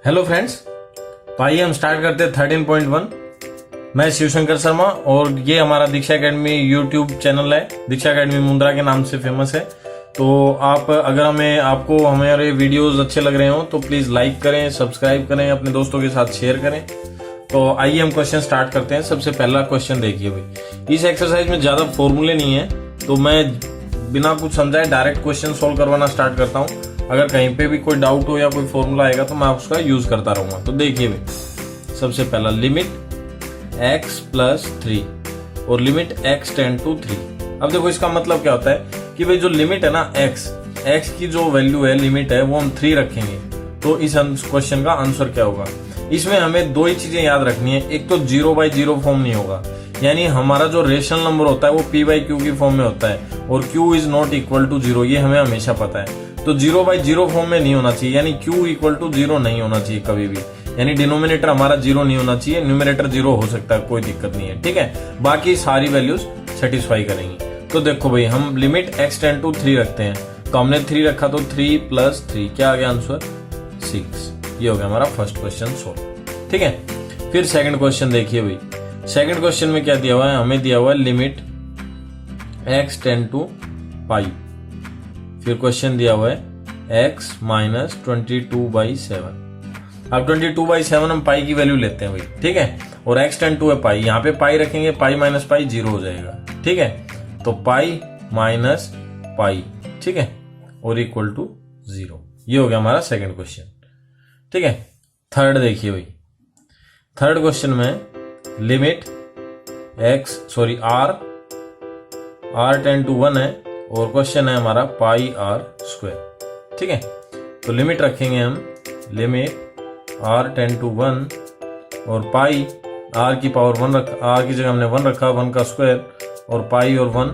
Hello friends, तो आइए हम स्टार्ट करते हैं 13.1। मैं शिवशंकर शर्मा और ये हमारा दीक्षा एकेडमी यूट्यूब चैनल है। दीक्षा एकेडमी मुंद्रा के नाम से फेमस है। तो आप अगर आपको हमारे वीडियोस अच्छे लग रहे हो तो प्लीज लाइक करें, सब्सक्राइब करें, अपने दोस्तों के साथ शेयर करें। तो आइए हम क्वेश्चन स्टार्ट करते हैं। सबसे पहला क्वेश्चन देखिए भाई, इस एक्सरसाइज में ज्यादा फॉर्मूले नहीं है तो मैं बिना कुछ समझाए डायरेक्ट क्वेश्चन सोल्व करवाना स्टार्ट करता हूँ। अगर कहीं पे भी कोई डाउट हो या कोई फॉर्मूला आएगा तो मैं उसका यूज करता रहूंगा। तो देखिए भाई, सबसे पहला लिमिट x प्लस 3 और लिमिट x टेंड टू 3। अब देखो इसका मतलब क्या होता है कि भाई जो लिमिट है ना x की जो वैल्यू है, लिमिट है, वो हम 3 रखेंगे। तो इस क्वेश्चन का आंसर क्या होगा? इसमें हमें दो ही चीजें याद रखनी है। एक तो 0/0 फॉर्म नहीं होगा, यानी हमारा जो रेशनल नंबर होता है वो p/q की फॉर्म में होता है और q is not equal to 0, ये हमें हमेशा पता है। तो 0/0 फॉर्म में नहीं होना चाहिए, यानी q इक्वल टू 0 नहीं होना चाहिए कभी भी। यानी डिनोमिनेटर हमारा 0 नहीं होना चाहिए, न्यूमरेटर 0 हो सकता है, कोई दिक्कत नहीं है, ठीक है। बाकी सारी वैल्यूज सेटिस्फाई करेंगी। तो देखो भाई, हम लिमिट x टेंड टू 3 रखते हैं, तो हमने 3 रखा तो 3 प्लस 3 क्या आ गया आंसर? 6। ये हो गया हमारा फर्स्ट क्वेश्चन सोल्व, ठीक है। फिर सेकंड क्वेश्चन देखिए भाई, सेकंड क्वेश्चन में क्या दिया हुआ है? हमें दिया हुआ है लिमिट x टेंड टू पाई। फिर क्वेश्चन दिया हुआ है x माइनस 22/7। अब 22/7 हम पाई की वैल्यू लेते हैं भाई, ठीक है। और x टेंड टू है पाई, यहाँ पे पाई रखेंगे, पाई माइनस पाई 0 हो जाएगा, ठीक है। तो पाई माइनस पाई, ठीक है, और इक्वल टू 0। ये हो गया हमारा सेकंड क्वेश्चन, ठीक है। थर्ड देखिए भाई, थर्ड क्वेश्चन में लिमिट r टेंड टू 1 है और क्वेश्चन है हमारा पाई r स्क्वायर, ठीक है। तो लिमिट रखेंगे हम, लिमिट r टेंड टू 1 और पाई r की पावर 1 रखा, r की जगह हमने 1 रखा, 1 का स्क्वायर, और पाई और 1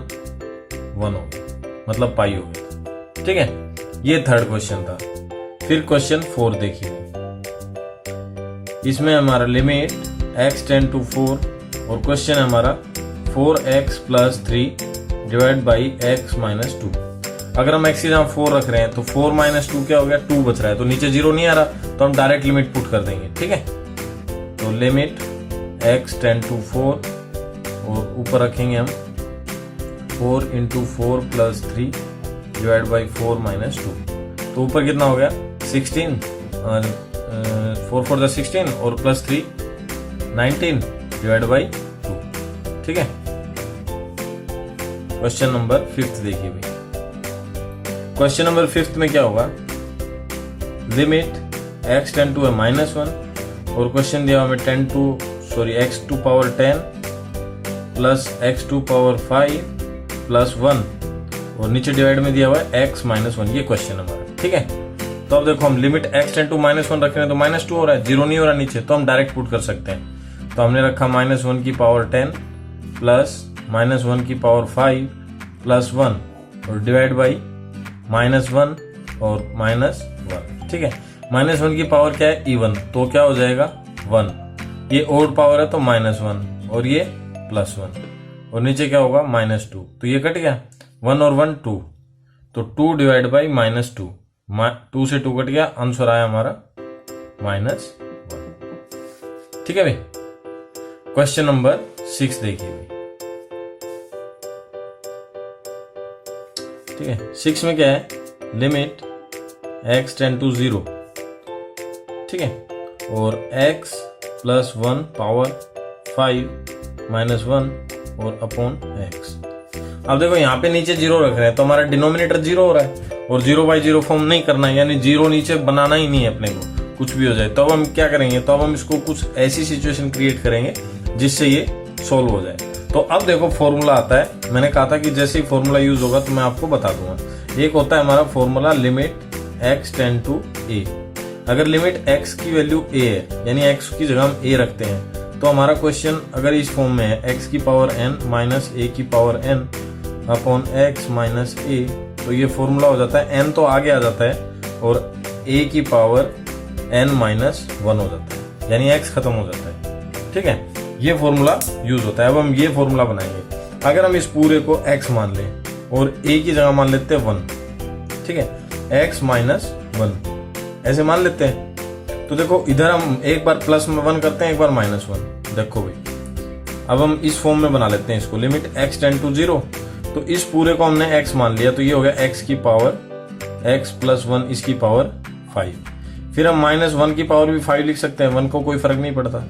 1 हो गया, मतलब पाई हो गया, ठीक है। ये थर्ड क्वेश्चन था। फिर क्वेश्चन 4 देखिए, इसमें हमारा लिमिट x टेंड टू 4 और क्वेश्चन है हमारा 4x plus 3 divide by x minus 2। अगर हम x की जगह 4 रख रहे हैं तो 4 माइनस 2 क्या हो गया? 2 बच रहा है, तो नीचे 0 नहीं आ रहा, तो हम डायरेक्ट लिमिट पुट कर देंगे, ठीक है। तो लिमिट x टेंड टू 4 और ऊपर रखेंगे हम 4 into 4 plus 3 divide by 4 minus 2। तो ऊपर कितना हो गया? 16, 4 4 16 और प्लस 3 19 डिवाइड बाई 2, ठीक है। क्वेश्चन नंबर 5 देखिए भाई, क्वेश्चन नंबर 5 में क्या होगा? लिमिट x टेंड टू है -1 और क्वेश्चन दिया हमें x to power 10 plus x to power 5 plus 1 और नीचे डिवाइड में दिया हुआ है x माइनस 1। ये क्वेश्चन हमारा, ठीक है। तो अब देखो, हम लिमिट x टेंड टू -1 रख रहे हैं तो -2 हो रहा है, 0 नहीं हो रहा नीचे, तो हम डायरेक्ट पुट कर सकते हैं। तो हमने रखा -1 की पावर 10 प्लस -1 की पावर 5 प्लस 1 और डिवाइड बाई -1 और -1, ठीक है। -1 की पावर क्या है? इवन, तो क्या हो जाएगा? 1। ये ओड पावर है तो -1 और ये +1 और नीचे क्या होगा? -2। तो ये कट गया, 1 और 1 2, तो 2 डिवाइड बाई -2, 2 से 2 कट गया, आंसर आया हमारा -1, ठीक है भाई। क्वेश्चन नंबर 6 देखिए भाई, ठीक है। 6 में क्या है? लिमिट x टेंड टू 0, ठीक है, और x प्लस 1 पावर 5 माइनस 1 और अपॉन x। अब देखो, यहाँ पे नीचे 0 रख रहे हैं तो हमारा डिनोमिनेटर 0 हो रहा है और 0/0 फॉर्म नहीं करना है, यानी 0 नीचे बनाना ही नहीं है अपने को, कुछ भी हो जाए। तो अब हम क्या करेंगे? तो अब हम इसको कुछ ऐसी सिचुएशन क्रिएट करेंगे जिससे ये सोल्व हो जाए। तो अब देखो, फॉर्मूला आता है, मैंने कहा था कि जैसे ही फॉर्मूला यूज होगा तो मैं आपको बता दूंगा। एक होता है हमारा formula limit x tend to a। अगर लिमिट x की वैल्यू a है, यानी x की जगह हम a रखते हैं, तो हमारा क्वेश्चन अगर इस फॉर्म में है x की पावर n माइनस a की power n upon x minus a, तो ये फॉर्मूला हो जाता है, n तो आगे आ जाता है और a की पावर n माइनस 1 हो जाता है, यानी x खत्म हो जाता है, ठीक है। ये फॉर्मूला यूज होता है। अब हम ये फॉर्मूला बनाएंगे। अगर हम इस पूरे को x मान लें और a की जगह मान लेते हैं 1, ठीक है, x माइनस 1 ऐसे मान लेते हैं, तो देखो इधर हम एक बार प्लस में 1 करते हैं, एक बार -1। देखो भाई अब हम इस फॉर्म में बना लेते हैं इसको, लिमिट x टेंड टू 0। तो इस पूरे को हमने x मान लिया, तो ये हो गया x की पावर x प्लस 1 इसकी पावर 5। फिर हम -1 की पावर भी 5 लिख सकते हैं, 1 को कोई फर्क नहीं पड़ता।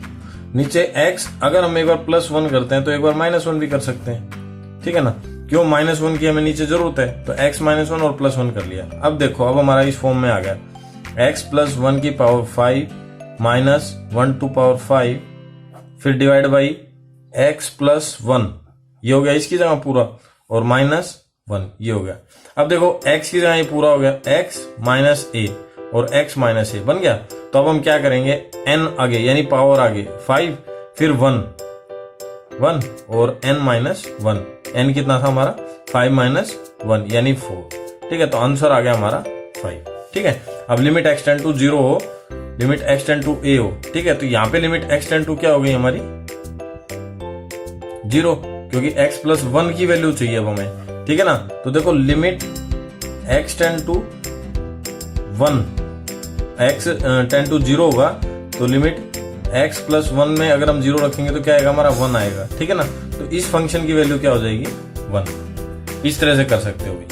नीचे x अगर हम एक बार +1 करते हैं तो एक बार -1 भी कर सकते हैं, ठीक है ना, क्यों -1 की हमें नीचे जरूरत है, तो x -1 और +1 कर लिया। अब देखो अब हमारा इस फॉर्म में आ गया x प्लस 1 की पावर 5 -1 टू पावर 5, फिर डिवाइड बाई x प्लस 1, ये हो गया इसकी जगह पूरा, और -1 ये हो गया। अब देखो x की जगह ये पूरा हो गया, x माइनस a और x माइनस a बन गया। तो अब हम क्या करेंगे, n आगे यानी पावर आगे 5, फिर 1 और n माइनस 1, n कितना था हमारा 5 माइनस 1 यानी 4, ठीक है। तो आंसर आ गया हमारा 5, ठीक है। अब लिमिट x टेंड टू 0 हो, limit x tend to a हो, ठीक है। तो यहाँ पे लिमिट x टेंड टू क्या हो गई हमारी 0, क्योंकि x प्लस 1 की वैल्यू चाहिए अब हमें, ठीक है ना। तो देखो limit x tend to 1 x tend to 0 होगा, तो लिमिट x प्लस 1 में अगर हम 0 रखेंगे तो क्या आएगा हमारा 1 आएगा, ठीक है ना। तो इस फंक्शन की वैल्यू क्या हो जाएगी 1। इस तरह से कर सकते हो भाई,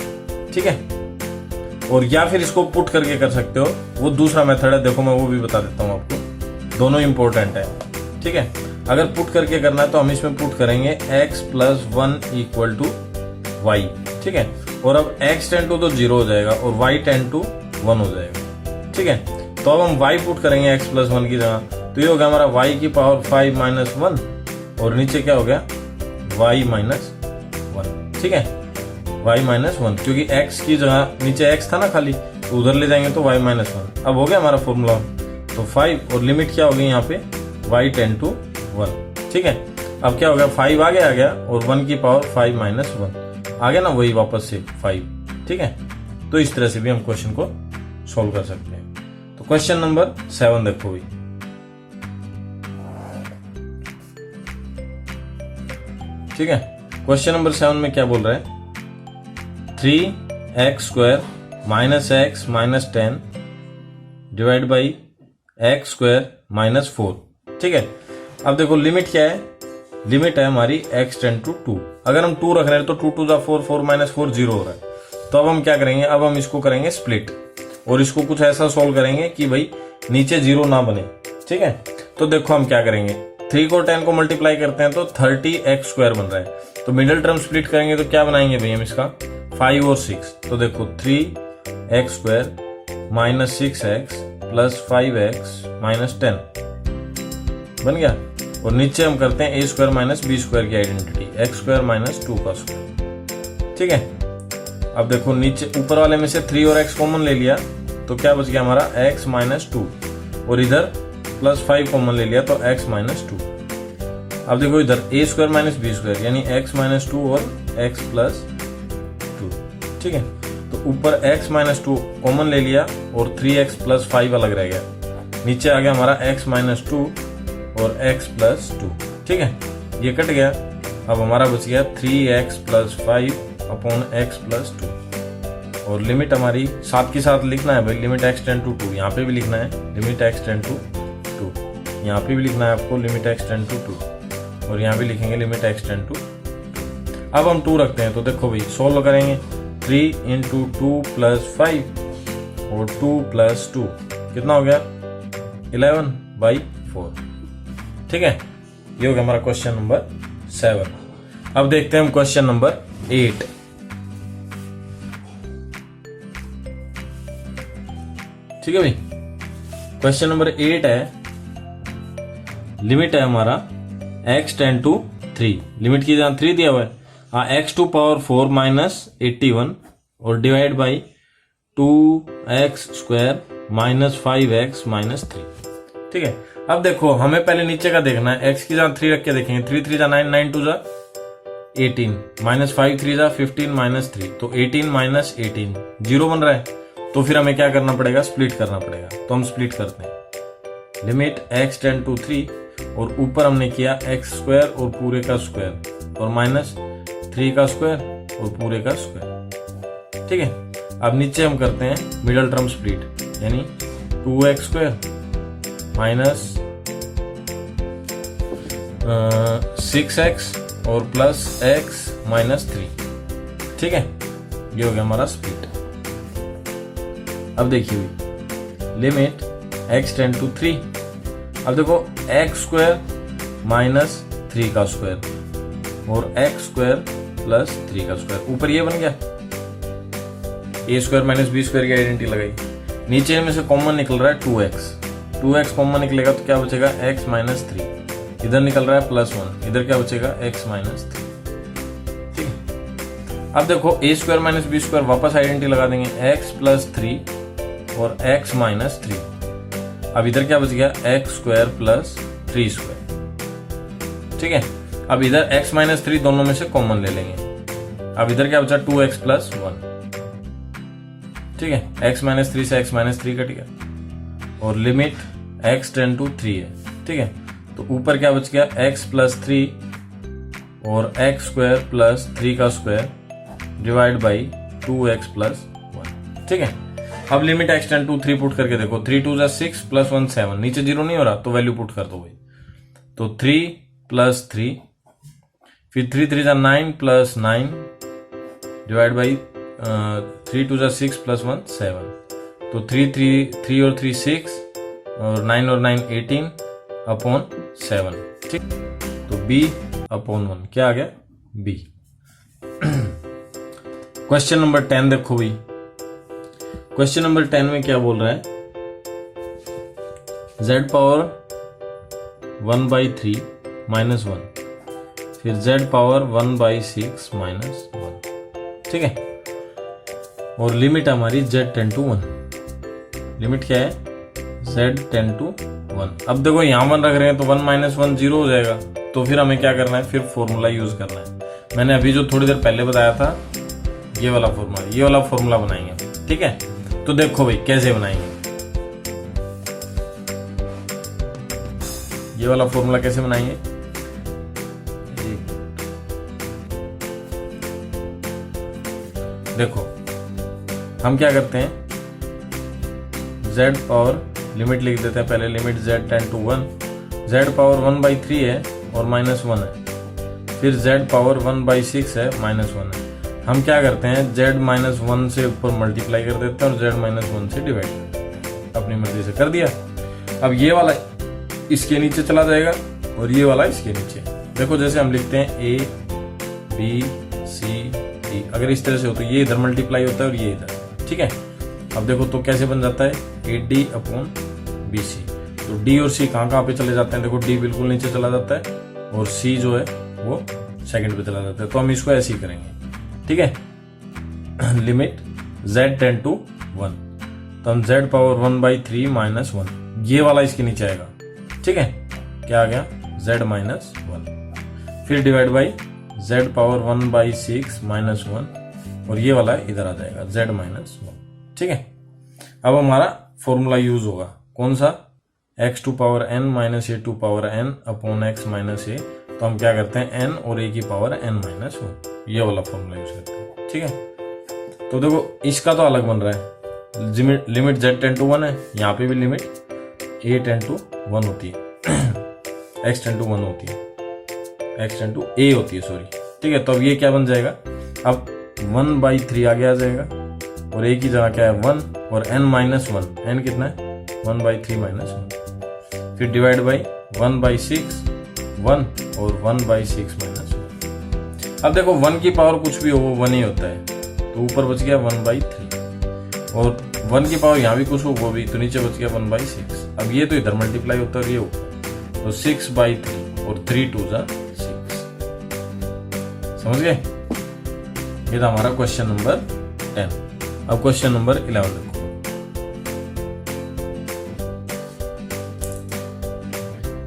ठीक है। और या फिर इसको पुट करके कर सकते हो, वो दूसरा मेथड है, देखो मैं वो भी बता देता हूँ आपको, दोनों इंपॉर्टेंट है, ठीक है। अगर पुट करके करना है तो हम इसमें पुट करेंगे x plus 1 equal to y, ठीक है। और अब x टेंड टू तो 0 हो जाएगा और y टेंड टू 1 हो जाएगा, ठीक है। तो अब हम y पुट करेंगे x प्लस 1 की जगह, तो ये हो गया हमारा y की पावर 5 माइनस 1 और नीचे क्या हो गया y माइनस 1, ठीक है, y माइनस 1, क्योंकि x की जगह नीचे x था ना खाली, तो उधर ले जाएंगे तो y माइनस 1। अब हो गया हमारा फॉर्मूला, तो 5 और लिमिट क्या हो गई यहाँ पे y टेंड टू 1, ठीक है। अब क्या हो गया 5 आगे आ गया और 1 की पावर 5 माइनस 1 आ गया ना, वही वापस से 5, ठीक है। तो इस तरह से भी हम क्वेश्चन को सॉल्व कर सकते हैं। तो क्वेश्चन नंबर 7 देखो भाई, ठीक है। क्वेश्चन नंबर 7 में क्या बोल रहा है, 3x² minus x minus 10 divide by x² minus 4, ठीक है। अब देखो लिमिट क्या है, लिमिट है हमारी x टेंड टू 2। अगर हम 2 रख रहे हैं तो 2 2 4 4 माइनस 4 0 हो रहा है। तो अब हम क्या करेंगे, अब हम इसको करेंगे स्प्लिट और इसको कुछ ऐसा सोल्व करेंगे कि भाई नीचे 0 ना बने, ठीक है। तो देखो हम क्या करेंगे, 3 को 10 को मल्टीप्लाई करते हैं तो 30x² बन रहा है। तो मिडिल टर्म स्प्लिट करेंगे तो क्या बनाएंगे भाई हम इसका 5 और 6। तो देखो 3x² minus 6x plus 5x minus 10 बन गया। और नीचे हम करते हैं a² माइनस b² की आइडेंटिटी, x² माइनस 2 का स्क्वायर, ठीक है। अब देखो नीचे ऊपर वाले में से 3 और x कॉमन ले लिया तो क्या बच गया हमारा x माइनस 2, और इधर प्लस 5 कॉमन ले लिया तो x माइनस 2। अब देखो इधर a² माइनस b² यानी x माइनस 2 और x प्लस 2, ठीक है। तो ऊपर x माइनस 2 कॉमन ले लिया और 3x प्लस 5 अलग रह गया, नीचे आ गया हमारा x माइनस 2 और x प्लस 2, ठीक है, ये कट गया। अब हमारा बच गया 3x plus 5 upon x plus 2, और लिमिट हमारी साथ के साथ लिखना है भाई, लिमिट x टेंड टू 2 यहाँ पे भी लिखना है, लिमिट x टेंड टू 2 यहाँ पे भी लिखना है आपको, लिमिट x टेंड टू 2, और यहाँ भी लिखेंगे लिमिट x टेंड टू 2। अब हम 2 रखते हैं तो देखो भाई सोल्व करेंगे, 3 इंटू 2 प्लस 5 और 2 प्लस 2 कितना हो गया 11/4, ठीक है। ये हो गया हमारा क्वेश्चन नंबर 7। अब देखते हैं हम क्वेश्चन नंबर 8। ठीक है भाई, क्वेश्चन नंबर 8 है, लिमिट है हमारा x टेंड टू 3, लिमिट की जगह 3 दिया हुआ है, x टू पावर 4 माइनस 81 और divide by 2x² minus 5x minus 3, ठीक है। अब देखो हमें पहले नीचे का देखना है, x की जगह 3 रख के देखेंगे, 3 3 जा 9, 9 2 जा 18 माइनस 5 3 जा 15 माइनस 3, तो 18 माइनस 18 0 बन रहा है। तो फिर हमें क्या करना पड़ेगा, स्प्लिट करना पड़ेगा। तो हम स्प्लिट करते हैं, लिमिट x टेंड टू 3 और ऊपर हमने किया x² और पूरे का स्क्वायर और माइनस 3 का स्क्वायर और पूरे का स्क्वायर, ठीक है। अब नीचे हम करते हैं मिडल टर्म स्प्लिट, यानी 2x² माइनस 6x और प्लस x माइनस 3। ठीक है, ये हो गया हमारा स्प्लिट। अब देखिए लिमिट x टेंड टू 3। अब देखो x स्क्वायर माइनस 3 का स्क्वायर और x स्क्वायर प्लस 3 का स्क्वायर, ऊपर ये बन गया a square minus b square की आइडेंटिटी लगाई। नीचे में से कॉमन निकल रहा है 2x कॉमन निकलेगा तो क्या बचेगा x माइनस 3, इधर निकल रहा है प्लस 1, इधर क्या बचेगा x माइनस 3। ठीक है, अब देखो a square minus b square वापस आइडेंटिटी लगा देंगे, x प्लस 3 और x माइनस 3। अब इधर क्या बच गया x स्क्वायर प्लस 3 स्क्वायर। ठीक है, अब इधर x माइनस 3 दोनों में से कॉमन ले लेंगे। अब इधर क्या बचा 2x प्लस 1। ठीक है, x माइनस 3 से x माइनस 3 कट गया और लिमिट x टेंड टू 3 है। ठीक है, तो ऊपर क्या बच गया x प्लस 3 और x स्क्वायर प्लस 3 का square divide by 2x plus 1। ठीक है, अब limit x tend to 3 put करके देखो, 3 2 जा 6 प्लस 1 7, नीचे 0 नहीं हो रहा तो वैल्यू पुट कर दो भाई। तो 3 प्लस 3, फिर 3 3 जा 9 प्लस 9 डिवाइड बाई 3 2 जा 6 प्लस 1 7। तो 3 और 3 6 और 9 और 9 18 अपॉन 7। ठीक, तो b अपॉन 1 क्या आ गया b। क्वेश्चन नंबर 10 देखो भाई, क्वेश्चन नंबर 10 में क्या बोल रहा है, z पावर 1/3 माइनस 1, फिर z पावर 1/6 माइनस 1। ठीक है, और लिमिट हमारी z टेंड टू 1। लिमिट क्या है z टेंड टू 1। अब देखो यहां 1 रख रहे हैं तो 1 माइनस 1 0 हो जाएगा, तो फिर हमें क्या करना है, फिर फॉर्मूला यूज करना है। मैंने अभी जो थोड़ी देर पहले बताया था ये वाला फॉर्मूला बनाएंगे। ठीक है, तो देखो भाई कैसे बनाएंगे ये वाला फॉर्मूला, कैसे बनाएंगे। देखो हम क्या करते हैं, z पावर लिमिट लिख देते हैं पहले, limit z tend to 1, z power 1/3 है और माइनस 1 है, फिर z पावर 1/6 है माइनस 1 है। हम क्या करते हैं z माइनस 1 से ऊपर मल्टीप्लाई कर देते हैं और z माइनस 1 से डिवाइड कर देते हैं, अपनी मर्जी से कर दिया। अब ये वाला इसके नीचे चला जाएगा और ये वाला इसके नीचे। देखो जैसे हम लिखते हैं a b c d, अगर इस तरह से हो तो ये इधर मल्टीप्लाई होता है और ये इधर। ठीक है, अब देखो तो कैसे बन जाता है AD अपॉन BC। तो D और C कहाँ पे चले जाते हैं, देखो D बिल्कुल नीचे चला जाता है और C जो है वो सेकंड पे चला जाता है। तो हम इसको ऐसे ही करेंगे। ठीक है, लिमिट z टेंड टू 1, तो हम z पावर 1/3 माइनस 1, ये वाला इसके नीचे आएगा। ठीक है, क्या आ गया z माइनस 1, फिर divide by z power 1/6 minus 1 और ये वाला इधर आ जाएगा z माइनस 1। ठीक है, अब हमारा फॉर्मूला यूज होगा कौन सा, x to power n minus a to power n upon x minus a। तो हम क्या करते हैं n और a की पावर n माइनस 1, ये वाला फॉर्मूला यूज करते हैं। ठीक है, तो देखो इसका तो अलग बन रहा है, लिमिट z टेंड टू 1 है, यहाँ पे भी लिमिट a टेंड टू 1 होती है, x टेंड टू 1 होती है, x टेंड टू a होती है सॉरी। ठीक है, तो अब ये क्या बन जाएगा, अब 1/3 आगे आ जाएगा और a की जगह क्या है 1 और n माइनस 1, n कितना है 1/3 माइनस 1, फिर डिवाइड बाई 1/6 1 और 1/6 माइनस 1। अब देखो 1 की पावर कुछ भी हो वो 1 ही होता है, तो ऊपर बच गया 1/3 और 1 की पावर यहाँ भी कुछ हो वो भी, तो नीचे बच गया 1/6। अब ये तो इधर मल्टीप्लाई होता है और ये होता, तो 6/3 और 3 2 जा 6। समझ गए, ये था हमारा क्वेश्चन नंबर 10। अब क्वेश्चन नंबर 11 देखो।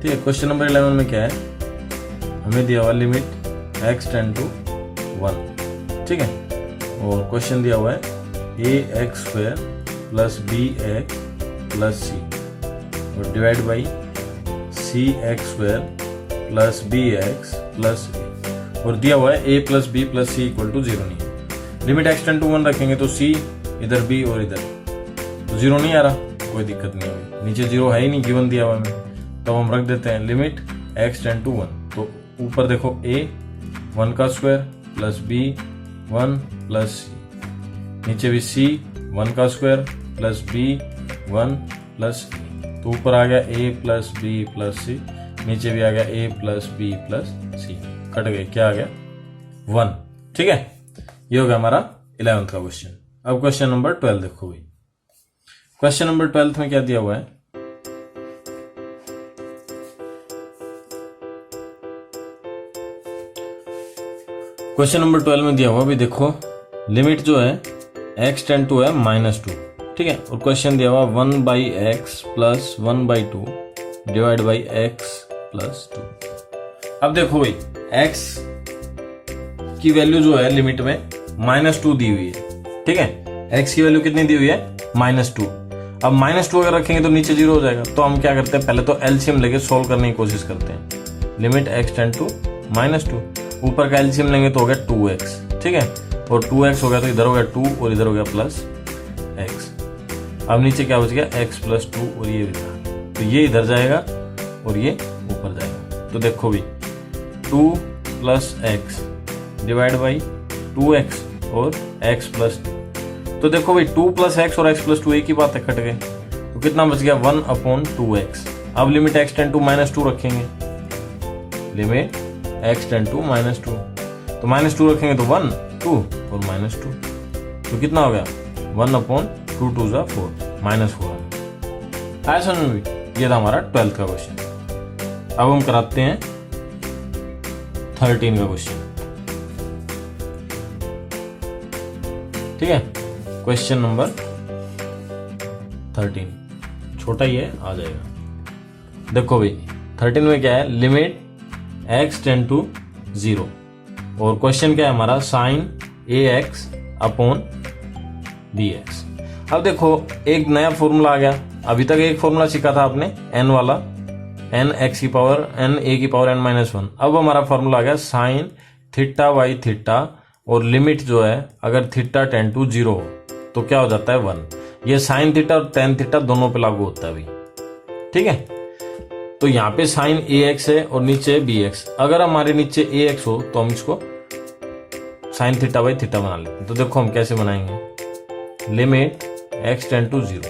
ठीक है, क्वेश्चन नंबर 11 में क्या है, हमें दिया हुआ लिमिट x टेंड टू 1। ठीक है, और क्वेश्चन दिया हुआ है ax square plus bx plus c और divide by cx square plus bx plus a, और दिया हुआ है a plus b plus c equal to 0 नहीं है। लिमिट x टेंड टू 1 रखेंगे तो c इधर b और इधर तो 0 नहीं आ रहा, कोई दिक्कत नहीं होगी, नीचे 0 है ही नहीं, गिवन दिया हुआ हमें, तो हम रख देते हैं लिमिट x टेंड टू 1। तो ऊपर देखो a 1 का square plus b 1 plus c, नीचे भी c 1 का square plus b 1 plus c, तो ऊपर आ गया a plus b plus c, नीचे भी आ गया a plus b plus c, cut गए, क्या आ गया 1। ठीक है, ये हो गया हमारा 11th का क्वेश्चन। अब क्वेश्चन नंबर 12 देखो भाई। क्वेश्चन नंबर 12 में क्या दिया हुआ है, क्वेश्चन नंबर 12 में दिया हुआ भी देखो, लिमिट जो है x टेंड टू है -2, ठीक है, और क्वेश्चन दिया हुआ 1/x plus 1/2 divide by x plus 2। अब देखो भाई x की वैल्यू जो है लिमिट में -2 दी हुई है, ठीक है, x की वैल्यू कितनी दी हुई है -2। अब -2 अगर रखेंगे तो नीचे 0 हो जाएगा, तो हम क्या करते हैं, पहले तो एलसीएम लेके सोल्व करने की कोशिश करते हैं। लिमिट x टेंड टू -2, ऊपर का एलसीएम लेंगे तो हो गया 2x, ठीक है, और 2x हो गया तो इधर हो गया 2 और इधर हो गया प्लस x। अब नीचे क्या बच गया x प्लस 2 और ये भी था, तो ये इधर जाएगा और ये ऊपर जाएगा। तो देखो भी 2 plus x divide by 2x और x प्लस 2, तो देखो भाई 2 प्लस x और x प्लस 2 एक ही बात है, कट गए, तो कितना बच गया 1/2x। अब लिमिट x टेंड टू -2 रखेंगे, लिमिट x टेंड टू -2, तो -2 रखेंगे तो 1 2 और -2, तो कितना हो गया 1/2 2 = 4 -4 आया समझ में भी। ये था हमारा 12th का क्वेश्चन। अब हम कराते हैं 13 का क्वेश्चन, ठीक है, क्वेश्चन नंबर 13 छोटा ही है, आ जाएगा। देखो भाई 13 में क्या है, लिमिट x टेंड टू 0, और क्वेश्चन क्या है हमारा sin ax अपॉन bx। अब देखो एक नया फॉर्मूला आ गया, अभी तक एक फॉर्मूला सीखा था आपने n वाला, n x की पावर n a की पावर n -1। अब हमारा फॉर्मूला आ गया sin थीटा बाई थीटा, और लिमिट जो है अगर थीटा टेंड टू 0 हो तो क्या हो जाता है 1। ये साइन थीटा और टेन थीटा दोनों पे लागू होता है भाई, ठीक है। तो यहाँ पे साइन ax है और नीचे bx, अगर हमारे नीचे ax हो तो हम इसको साइन थीटा बाई थीटा बना लेते हैं। तो देखो हम कैसे बनाएंगे, लिमिट x टेंड टू 0।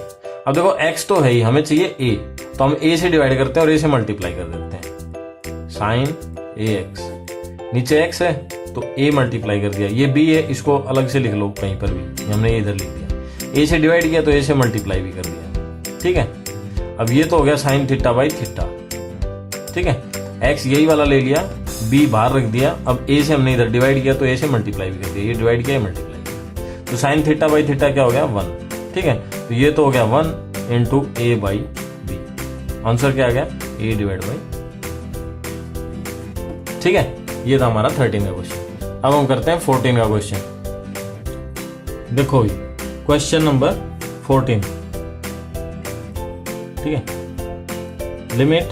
अब देखो x तो है ही, हमें चाहिए a, तो हम a से डिवाइड करते हैं और a से मल्टीप्लाई कर देते हैं, साइन ax, नीचे x है तो a मल्टीप्लाई कर दिया, ये b है, इसको अलग से लिख लो कहीं पर भी, हमने इधर लिख दिया, a से डिवाइड किया तो a से मल्टीप्लाई भी कर दिया, ठीक है। अब ये तो हो गया साइन थीटा बाई थीटा, ठीक है, x यही वाला ले लिया, b बाहर रख दिया, अब a से हमने इधर डिवाइड किया तो a से मल्टीप्लाई भी कर दिया, ये डिवाइड किया मल्टीप्लाई किया, तो साइन थीटा बाई थीटा क्या हो गया 1, ठीक है, तो ये तो हो गया 1 into a by b। Answer क्या आ गया a डिवाइड बाई, ठीक है। ये था हमारा 13 का क्वेश्चन। अब हम करते हैं 14 का क्वेश्चन। देखो क्वेश्चन नंबर 14, ठीक है, limit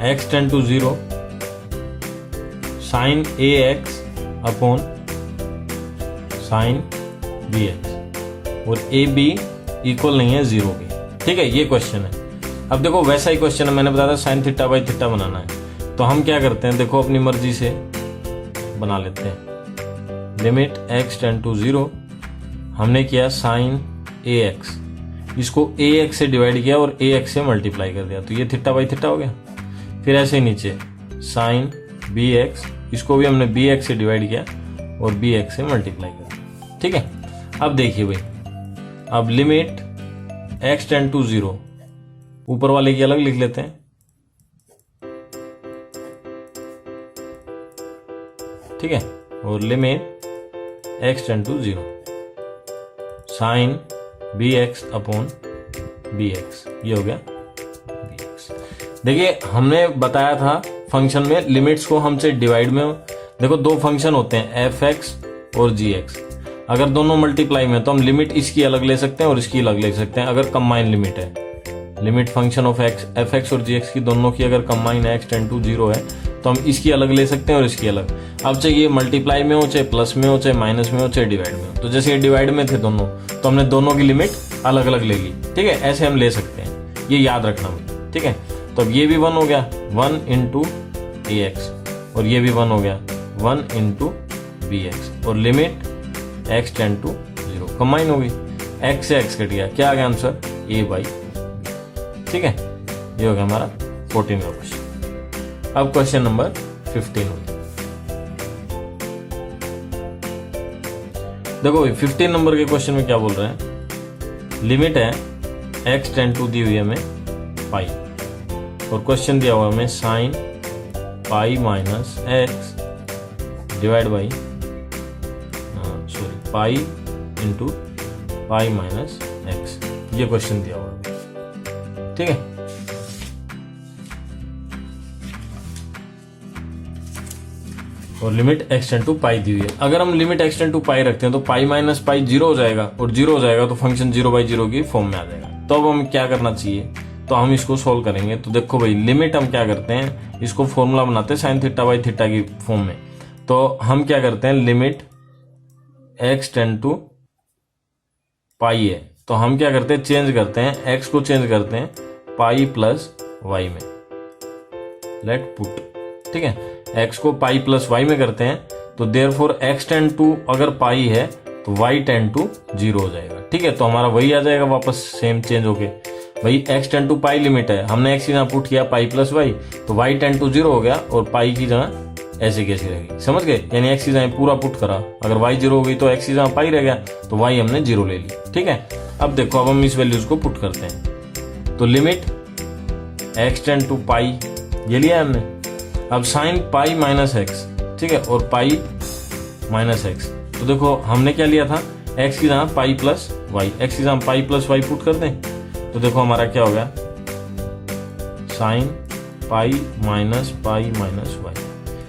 x tend to 0 sine ax upon sine bx, और ए बी इक्वल नहीं है 0 के, ठीक है, ये क्वेश्चन है। अब देखो वैसा ही क्वेश्चन है, मैंने बताया था साइन थीटा बाई थीटा बनाना है, तो हम क्या करते हैं, देखो अपनी मर्जी से बना लेते हैं। लिमिट x टेंड टू 0, हमने किया साइन ax, इसको ax से डिवाइड किया और ax से मल्टीप्लाई कर दिया, तो ये थीटा बाई थीटा हो गया। फिर ऐसे नीचे साइन bx, इसको भी हमने bx से डिवाइड किया और bx से मल्टीप्लाई कर दिया, ठीक है। अब देखिए भाई, अब लिमिट x टेंड टू 0, ऊपर वाले की अलग लिख लेते हैं, ठीक है, और limit x tend to 0 sine bx upon bx, ये हो गया bx। देखिए हमने बताया था फंक्शन में लिमिट्स को हमसे डिवाइड में, देखो दो फंक्शन होते हैं fx और gx, अगर दोनों मल्टीप्लाई में तो हम लिमिट इसकी अलग ले सकते हैं और इसकी अलग ले सकते हैं, अगर कंबाइन लिमिट है, लिमिट फंक्शन ऑफ fx और gx की दोनों की अगर कंबाइन x टेंड टू 0 है तो हम इसकी अलग ले सकते हैं और इसकी अलग। अब चाहे ये मल्टीप्लाई में हो, चाहे प्लस में हो, चाहे माइनस में हो, चाहे डिवाइड में हो, तो जैसे ये डिवाइड में थे दोनों, तो हमने दोनों की लिमिट अलग अलग ले ली, ठीक है, ऐसे हम ले सकते हैं, ये याद रखना भाई, ठीक है। तो अब ये भी 1 हो गया 1 इंटू ए एक्स, और ये भी 1 हो गया 1 इंटू बी एक्स, और limit x tend to 0 combine हो गई, x से x कट गया, क्या आ गया आंसर a बाई, ठीक है। ये हो गया हमारा 14 का क्वेश्चन। अब क्वेश्चन नंबर 15 हो गया। देखो 15 नंबर के क्वेश्चन में क्या बोल रहे हैं, लिमिट है x टेंड टू दी हुई है हमें पाई, और क्वेश्चन दिया हुआ हमें sine pi minus x divide by pi into pi minus x, ये क्वेश्चन दिया हुआ है, ठीक है। और लिमिट x टेंड टू पाई दी हुई है। अगर हम लिमिट x टेंड टू पाई रखते हैं तो पाई माइनस पाई 0 हो जाएगा, और 0 हो जाएगा तो फंक्शन 0/0 की फॉर्म में आ जाएगा। तो अब हम क्या करना चाहिए, तो हम इसको सोल्व करेंगे। तो देखो भाई, लिमिट हम क्या करते हैं, इसको फॉर्मूला बनाते हैं साइन थीटा बाई थीटा की फॉर्म में। तो हम क्या करते हैं, लिमिट x टेंड टू पाई है, तो हम क्या करते हैं, चेंज करते हैं, x को चेंज करते हैं पाई प्लस वाई में, लेट पुट, ठीक है। x को पाई प्लस वाई में करते हैं, तो देयरफॉर x टेंड टू अगर पाई है तो y टेंड टू 0 हो जाएगा, ठीक है। तो हमारा वही आ जाएगा वापस सेम चेंज होके, भाई x tend to pi limit है, हमने x की जगह पुट किया पाई प्लस वाई, तो y टेंड टू 0 हो गया, और पाई की जगह ऐसे कैसे रहेगी, समझ गए, यानी x की जगह पूरा पुट करा, अगर y 0 हो गई तो x की जगह पाई रह गया, तो y हमने 0 ले ली, ठीक है। अब देखो, अब हम इस वैल्यूज को पुट करते हैं, तो लिमिट x टेंड टू पाई ये लिया हमने, अब साइन पाई माइनस एक्स, ठीक है, और पाई माइनस एक्स, तो देखो हमने क्या लिया था, x की जगह पाई प्लस वाई, x की जगह पाई प्लस वाई पुट कर दें, तो देखो हमारा क्या हो गया, साइन पाई माइनस वाई,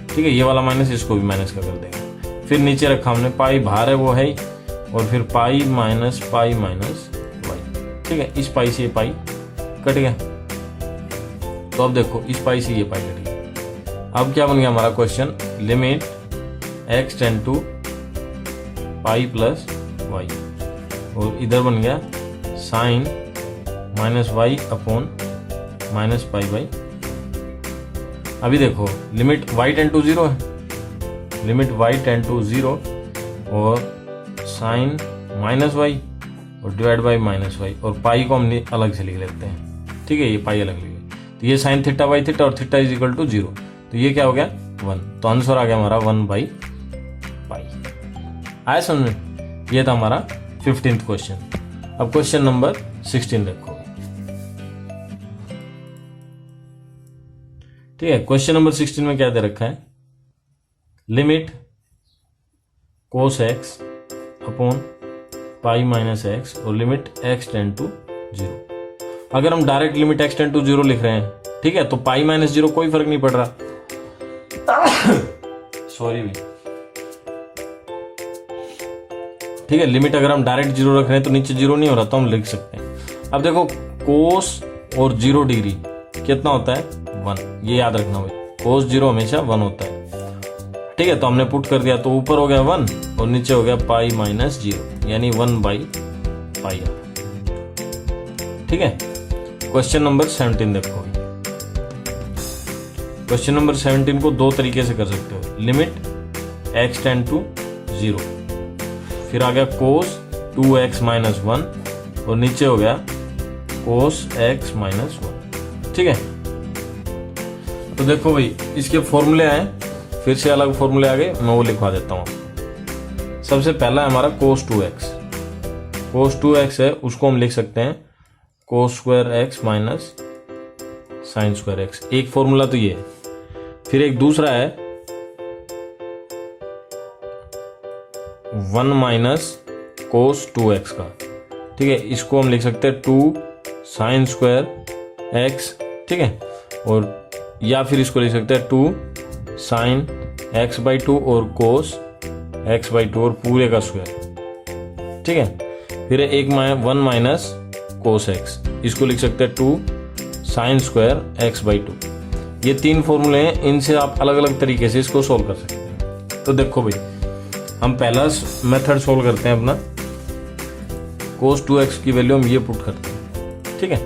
ठीक है। ये वाला माइनस इसको भी माइनस का कर देगा, फिर नीचे रखा हमने पाई बाहर है वो है, और फिर पाई माइनस वाई, ठीक है। इस पाई से ये पाई कट गया, तो अब देखो इस पाई से ये पाई कट गया। अब क्या बन गया हमारा question, limit x tend to pi plus y, और इधर बन गया sine minus y upon minus pi by. अभी देखो लिमिट y टेंड टू 0 है, लिमिट y टेंड टू 0 और साइन माइनस वाई और डिवाइड बाई माइनस वाई, और पाई को हम अलग से लिख लेते हैं, ठीक है, ये पाई अलग लिख, तो ये साइन थीटा बाई थीटा, और थीटा इज इक्वल टू 0, तो ये क्या हो गया 1, तो आंसर आ गया हमारा 1/पाई। आया समझ में, ये था हमारा 15th क्वेश्चन। अब क्वेश्चन नंबर 16 देखो, ठीक है। क्वेश्चन नंबर 16 में क्या दे रखा है, limit cos x upon pi minus x, और लिमिट x टेंड टू 0। अगर हम direct limit x tend to 0 लिख रहे हैं, ठीक है, तो पाई माइनस 0 कोई फर्क नहीं पड़ रहा, सॉरी भी, ठीक है। लिमिट अगर हम डायरेक्ट 0 रख रहे हैं तो नीचे 0 नहीं हो रहा, तो हम लिख सकते हैं। अब देखो कोस और 0 डिग्री कितना होता है 1, ये याद रखना भाई, कोस 0 हमेशा 1 होता है, ठीक है। तो हमने पुट कर दिया, तो ऊपर हो गया 1 और नीचे हो गया पाई माइनस 0, यानी 1/पाई, ठीक है। क्वेश्चन नंबर 17 देखो, क्वेश्चन नंबर 17 को दो तरीके से कर सकते हो, लिमिट x टेंड टू 0, फिर आ गया कोस 2x माइनस 1, और नीचे हो गया कोस x माइनस 1, ठीक है। तो देखो भाई, इसके फॉर्मूले आए, फिर से अलग फॉर्मूले आ गए, मैं वो लिखवा देता हूँ। सबसे पहला है हमारा कोस 2x, कोस 2x है, उसको हम लिख सकते हैं cos square x minus sine square x, एक फॉर्मूला तो ये है। फिर एक दूसरा है 1 माइनस कोस 2x का, ठीक है, इसको हम लिख सकते हैं 2 साइन स्क्वायर x, ठीक है, और या फिर इसको लिख सकते हैं 2 साइन x/2 और कोस x/2 और पूरे का स्क्वायर, ठीक है। फिर एक 1 माइनस कोस x, इसको लिख सकते हैं 2 साइन स्क्वायर x/2। ये तीन फॉर्मूले हैं, इनसे आप अलग अलग तरीके से इसको सोल्व कर सकते हैं। तो देखो भाई, हम पहला मेथड सोल्व करते हैं अपना, cos 2x की वैल्यू हम ये पुट करते हैं, ठीक है।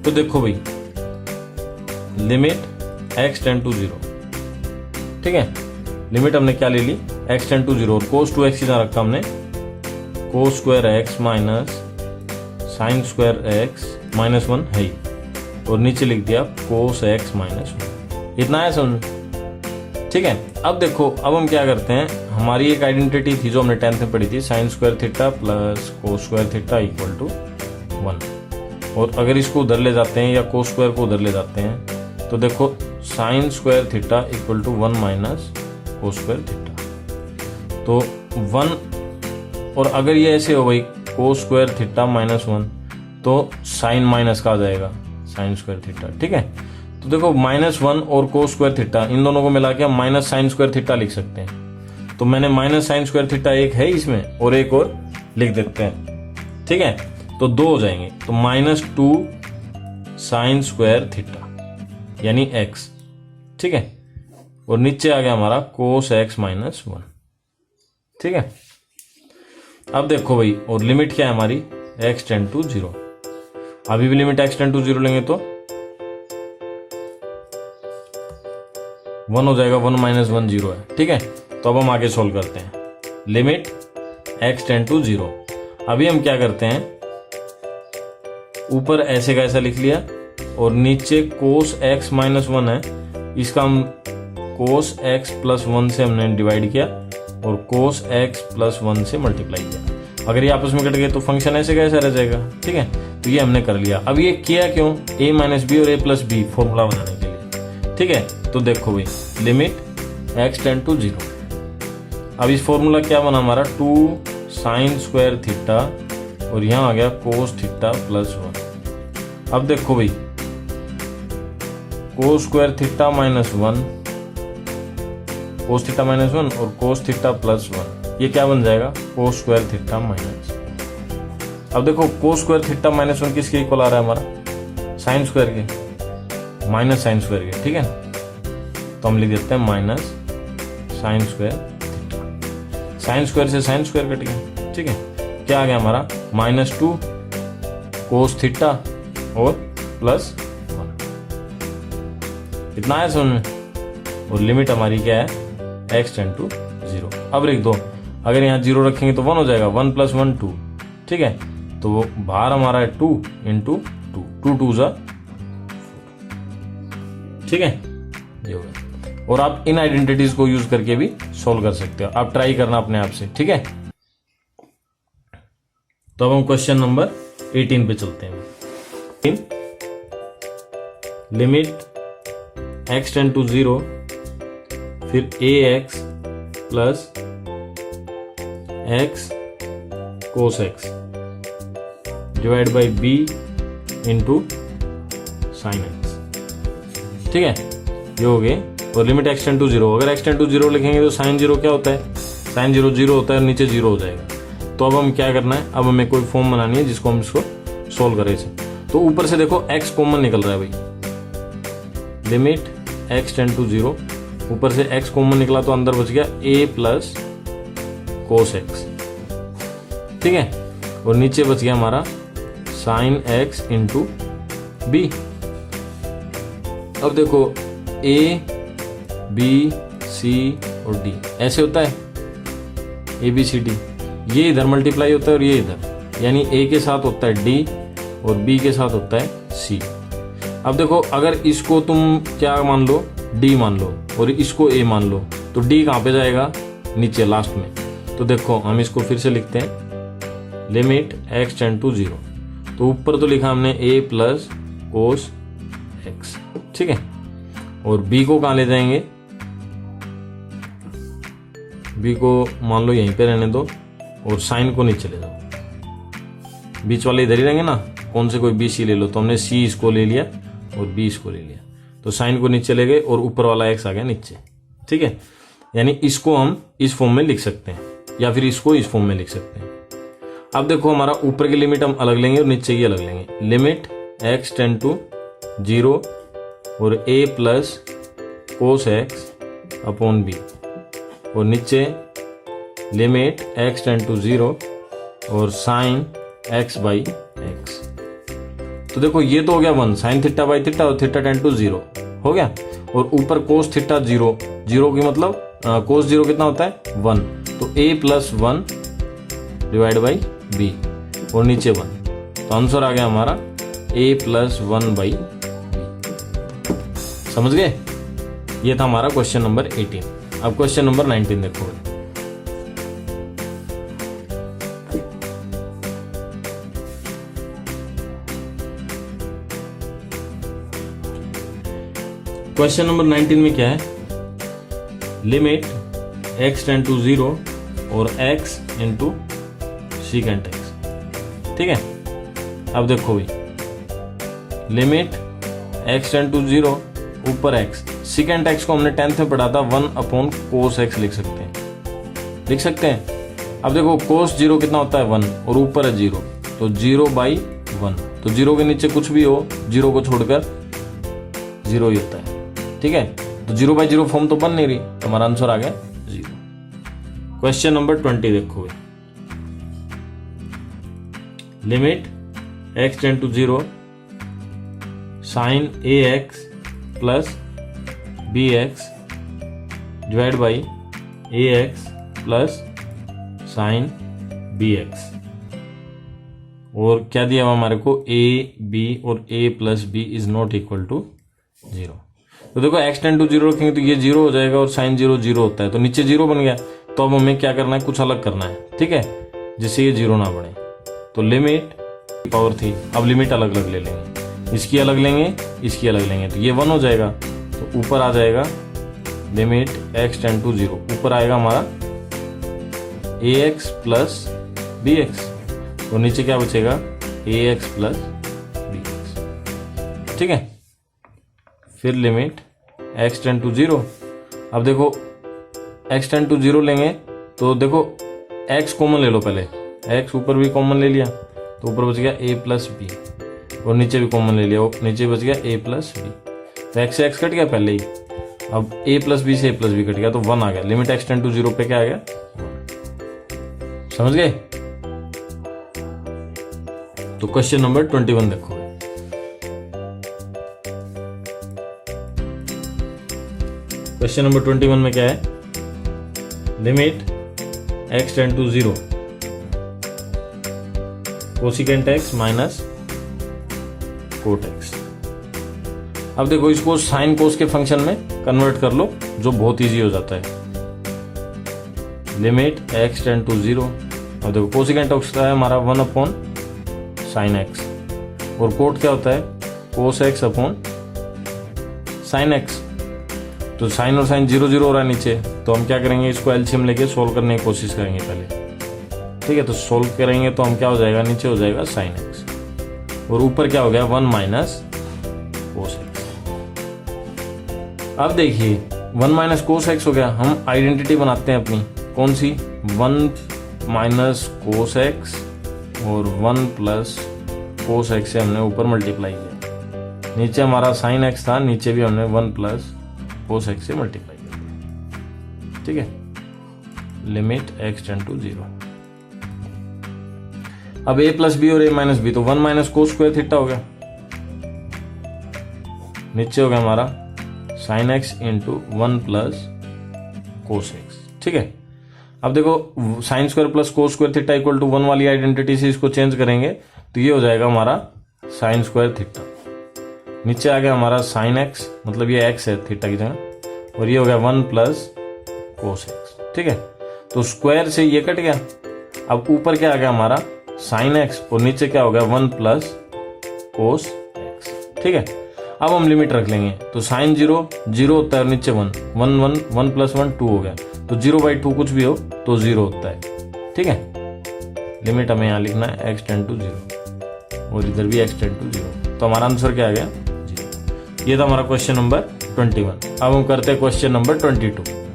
तो देखो भाई, लिमिट x टेंड टू 0, ठीक है। लिमिट हमने क्या ले ली, x टेंड टू 0, और cos 2x की तरह रखा हमने cos square x minus sine square x minus 1 है ही, और नीचे लिख दिया cos x माइनस 1। इतना है समझ, ठीक है। अब देखो, अब हम क्या करते हैं, हमारी एक आइडेंटिटी थी जो हमने 10th में पढ़ी थी, sine square theta plus cos square theta equal to 1। और अगर इसको उधर ले जाते हैं या cos स्क्वायर को उधर ले जाते हैं तो देखो sine square theta equal to 1 minus cos square theta, तो 1। और अगर ये ऐसे हो भाई cos स्क्वायर थीटा माइनस 1, तो साइन माइनस का आ जाएगा साइन स्क्वायर थीटा, ठीक है। तो देखो -1 और cos स्क्वायर थीटा, इन दोनों को मिला के हम माइनस साइन स्क्वायर थीटा लिख सकते हैं। तो मैंने माइनस साइन स्क्वायर थीटा एक है इसमें, और एक और लिख देते हैं, ठीक है। तो 2 हो जाएंगे, तो -2 साइन स्क्वायर थीटा यानी x, ठीक है। और नीचे आ गया हमारा cos x माइनस 1, ठीक है। अब देखो भाई, और लिमिट क्या है हमारी, x टेंड टू 0। अभी भी लिमिट x टेंड टू 0 लेंगे तो 1 हो जाएगा, 1 माइनस 1 0 है, ठीक है। तो अब हम आगे सोल्व करते हैं, लिमिट x टेंड टू 0। अभी हम क्या करते हैं, ऊपर ऐसे का ऐसा लिख लिया, और नीचे cos x माइनस 1 है, इसका हम cos x प्लस 1 से हमने डिवाइड किया, और cos x प्लस 1 से मल्टीप्लाई किया। अगर ये आपस में कट गए तो फंक्शन ऐसे का ऐसा रह जाएगा, ठीक है। तो ये हमने कर लिया। अब ये किया क्यों, a माइनस बी और a प्लस बी फॉर्मूला बनाने के लिए, ठीक है। तो देखो भाई, लिमिट x टेंड टू 0। अब इस फॉर्मूला क्या बना हमारा, 2 साइन स्क्वायर थीटा, और यहां आ गया cos थीटा प्लस 1। अब देखो भाई, cos square theta minus 1, cos theta minus 1 और cos थीटा प्लस 1, ये क्या बन जाएगा, cos स्क्वायर थीटा माइनस। अब देखो cos स्क्वायर थीटा माइनस 1 किसके इक्वल आ रहा है हमारा, साइन स्क्वायर के, माइनस साइन स्क्वायर के, ठीक है। तो हम लिख देते हैं minus sign square theta. Sine square से साइन स्क्वायर कट गया, ठीक है। क्या आ गया हमारा, -2 cos थीटा और प्लस 1। इतना है समझ में। और लिमिट हमारी क्या है, x टेंड टू 0। अब लिख दो, अगर यहाँ 0 रखेंगे तो 1 हो जाएगा, 1 प्लस 1 2, ठीक है। तो वो बाहर हमारा है 2 इंटू 2, 2 2 जा, ठीक है, ये हो गया। और आप इन आइडेंटिटीज को यूज करके भी सोल्व कर सकते हो, आप ट्राई करना अपने आप से, ठीक है। तो अब हम क्वेश्चन नंबर 18 पे चलते हैं। लिमिट x टेंड टू 0, फिर ax plus x cos x divide by b into sine x, ठीक है, ये हो गए। और लिमिट x टेंड टू 0, अगर x टेंड टू 0 लिखेंगे तो साइन 0 क्या होता है, साइन 0 0 होता है, और नीचे 0 हो जाएगा। तो अब हम क्या करना है, अब हमें कोई फॉर्म बनानी है जिसको हम इसको सोल्व करें इसे। तो ऊपर से देखो x कॉमन निकल रहा है भाई, लिमिट x टेंड टू 0, ऊपर से x कॉमन निकला तो अंदर बच गया a प्लस cos x, ठीक है। और नीचे बच गया हमारा साइन x इंटू बी। अब देखो a b c और d ऐसे होता है, a b c d, ये इधर मल्टीप्लाई होता है और ये इधर, यानी a के साथ होता है d और b के साथ होता है c। अब देखो, अगर इसको तुम क्या मान लो, d मान लो, और इसको a मान लो, तो d कहाँ पे जाएगा, नीचे लास्ट में। तो देखो हम इसको फिर से लिखते हैं, लिमिट x टेंड टू 0। तो ऊपर तो लिखा हमने a प्लस कोस x, ठीक है। और b को कहाँ ले जाएंगे, b को मान लो यहीं पे रहने दो, और साइन को नीचे ले जाओ, बीच वाले इधर ही रहेंगे ना, कौन से कोई बी सी ले लो। तो हमने c इसको ले लिया और b इसको ले लिया, तो साइन को नीचे ले गए और ऊपर वाला x आ गया नीचे, ठीक है। यानी इसको हम इस फॉर्म में लिख सकते हैं, या फिर इसको इस फॉर्म में लिख सकते हैं। अब देखो, हमारा ऊपर की लिमिट हम अलग लेंगे और नीचे की अलग लेंगे। लिमिट x टेंड टू 0 और a plus cos x upon b, और नीचे लिमिट x टेंड टू 0 और साइन एक्स बाई एक्स। तो देखो ये तो हो गया 1 साइन थीटा बाई थीटा और थीटा टेंड टू 0 हो गया। और ऊपर कोस थीटा 0 की मतलब कोस 0 कितना होता है 1, तो a plus 1 divide by b और नीचे 1, तो आंसर आ गया हमारा a प्लस 1 बाई b। समझ गए? ये था हमारा क्वेश्चन नंबर 18। अब क्वेश्चन नंबर 19 देखो। क्वेश्चन नंबर 19 में क्या है, लिमिट x टेंड टू 0 और x इंटू सीकेंट x। ठीक है, अब देखो भाई, लिमिट x टेंड टू 0 ऊपर x, सीकेंट x को हमने 10th में पढ़ा था 1 अपॉन कोस x लिख सकते हैं। अब देखो कोस 0 कितना होता है 1 और ऊपर है 0, तो 0 बाई 1, तो 0 के नीचे कुछ भी हो 0 को छोड़कर 0 ही होता है। ठीक है, तो 0 बाई 0 फॉर्म तो बन नहीं रही, तो हमारा आंसर आ गया 0। क्वेश्चन नंबर 20 देखो, limit x tend to 0 sine ax plus bx divide by ax plus sine bx। और क्या दिया हुआ हमारे को, a b और a plus b is not equal to 0। तो देखो x टेंड टू 0 रखेंगे तो ये 0 हो जाएगा और साइन 0 0 होता है, तो नीचे 0 बन गया। तो अब हमें क्या करना है, कुछ अलग करना है। ठीक है, जिससे ये 0 ना बने। तो लिमिट पावर थी, अब लिमिट अलग अलग ले लेंगे, इसकी अलग लेंगे, इसकी अलग लेंगे, तो ये 1 हो जाएगा। तो ऊपर आ जाएगा लिमिट x टेंड टू 0, ऊपर आएगा हमारा ax प्लस bx और नीचे क्या बचेगा ax प्लस bx। ठीक है, फिर लिमिट x टेंड टू 0। अब देखो x टेंड टू 0 लेंगे तो देखो x कॉमन ले लो, पहले x ऊपर भी कॉमन ले लिया तो ऊपर बच गया a प्लस बी और नीचे भी कॉमन ले लिया, नीचे बच गया a प्लस बी। तो x से x कट गया पहले ही, अब a प्लस बी से a प्लस बी कट गया तो 1 आ गया। लिमिट x टेंड टू 0 पे क्या आ गया 1। समझ गए? तो क्वेश्चन नंबर 21 देखो। क्वेश्चन नंबर 21 में क्या है, limit x tend to 0 cosecant x minus cot x। अब देखो इसको साइन कोस के फंक्शन में कन्वर्ट कर लो, जो बहुत इजी हो जाता है। लिमिट x टेंड टू 0, अब देखो कोसिकेंट x का है हमारा 1 अपॉन साइन x और कोट क्या होता है कोस x अपॉन साइन x। तो साइन और साइन 0 0 हो रहा है नीचे, तो हम क्या करेंगे, इसको एलसीएम लेके सोल्व करने की कोशिश करेंगे पहले। ठीक है, तो सोल्व करेंगे तो हम क्या हो जाएगा, नीचे हो जाएगा साइन x और ऊपर क्या हो गया 1 माइनस कोस x। अब देखिए 1 माइनस कोस x हो गया, हम आइडेंटिटी बनाते हैं अपनी, कौन सी, 1 माइनस कोस x और 1 प्लस कोस x से हमने ऊपर मल्टीप्लाई किया, नीचे हमारा साइन x था, नीचे भी हमने 1 प्लस कोस x से मल्टीप्लाई कर दिया। ठीक है, लिमिट x टेंड टू 0। अब a प्लस बी और a माइनस बी, तो 1 माइनस कोस स्क्वायर थीटा हो गया, नीचे हो गया हमारा sine x into 1 plus cos x। ठीक है, अब देखो sine square plus cos square theta equal to 1 वाली आइडेंटिटी से इसको चेंज करेंगे तो ये हो जाएगा हमारा साइन स्क्वायर थीटा। नीचे आ गया हमारा साइन x, मतलब ये x है थीटा की जगह, और ये हो गया 1 प्लस कोस x। ठीक है, तो स्क्वायर से ये कट गया। अब ऊपर क्या आ गया हमारा साइन x और नीचे क्या हो गया 1 प्लस कोस x। ठीक है, अब हम लिमिट रख लेंगे, तो साइन 0 0 होता है और नीचे 1 1 1 1 प्लस 1 2 हो गया, तो 0 बाई 2 कुछ भी हो तो 0 होता है। ठीक है, लिमिट हमें यहाँ लिखना है x टेंड टू 0 और इधर भी x टेंड टू 0, तो हमारा आंसर क्या आ गया 0। ये था हमारा क्वेश्चन नंबर 21। अब हम करते हैं क्वेश्चन नंबर 22।